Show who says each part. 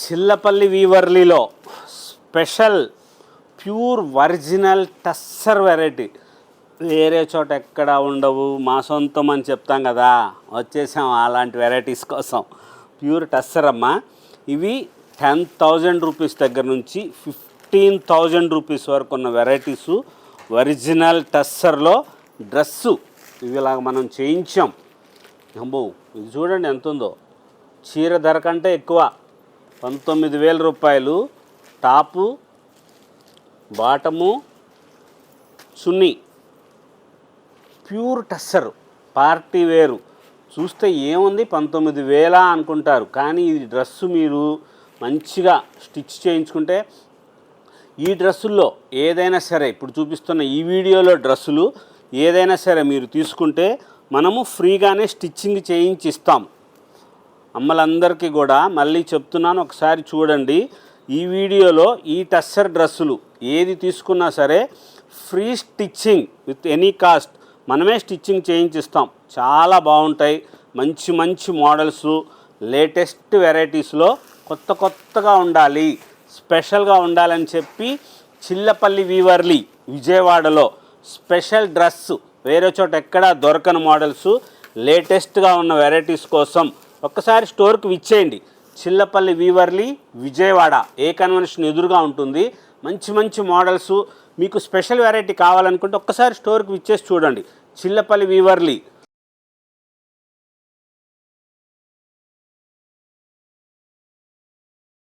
Speaker 1: చిల్లపల్లి వీవర్లీలో special pure original tussar variety. వేరే చోట ఎక్కడ ఉండవు, మా సొంతం అని చెప్తాం కదా, వచ్చేసాం అలాంటి వెరైటీస్ కోసం. ప్యూర్ టస్సర్ అమ్మ. ఇవి 10,000 రూపీస్ దగ్గర నుంచి 15,000 రూపీస్ వరకు ఉన్న వెరైటీసు. ఒరిజినల్ టస్సర్లో డ్రెస్సు ఇవి ఇలాగ మనం చేయించాం. అమ్మో ఇది చూడండి ఎంత ఉందో. చీర ధర కంటే ఎక్కువ, 19,000 రూపాయలు. టాపు, బాటము, చున్నీ, ప్యూర్ టస్సర్, పార్టీ వేరు. చూస్తే ఏముంది 19,000 అనుకుంటారు, కానీ ఈ డ్రెస్సు మీరు మంచిగా స్టిచ్ చేయించుకుంటే ఈ డ్రెస్సుల్లో ఏదైనా సరే, ఇప్పుడు చూపిస్తున్న ఈ వీడియోలో డ్రెస్సులు ఏదైనా సరే మీరు తీసుకుంటే మనము ఫ్రీగానే స్టిచ్చింగ్ చేయించి ఇస్తాం. అమ్మలందరికీ కూడా మళ్ళీ చెప్తున్నాను, ఒకసారి చూడండి. ఈ వీడియోలో ఈ టస్సర్ డ్రెస్సులు ఏది తీసుకున్నా సరే free stitching with any cost, మనమే స్టిచ్చింగ్ చేయించిస్తాం. చాలా బాగుంటాయి, మంచి మంచి మోడల్స్, లేటెస్ట్ వెరైటీస్లో కొత్తగా ఉండాలి, స్పెషల్గా ఉండాలని చెప్పి చిల్లపల్లి వీవర్లీ విజయవాడలో స్పెషల్ డ్రెస్, వేరే చోట ఎక్కడా దొరకని మోడల్స్, లేటెస్ట్గా ఉన్న వెరైటీస్ కోసం ఒక్కసారి స్టోర్కి విచ్చేయండి. చిల్లపల్లి వీవర్లీ విజయవాడ ఏ కన్వెన్షన్ ఎదురుగా ఉంటుంది. మంచి మంచి మోడల్స్, మీకు స్పెషల్ వెరైటీ కావాలనుకుంటే ఒక్కసారి స్టోర్కి విచ్చేసి చూడండి. చిల్లపల్లి వీవర్లీ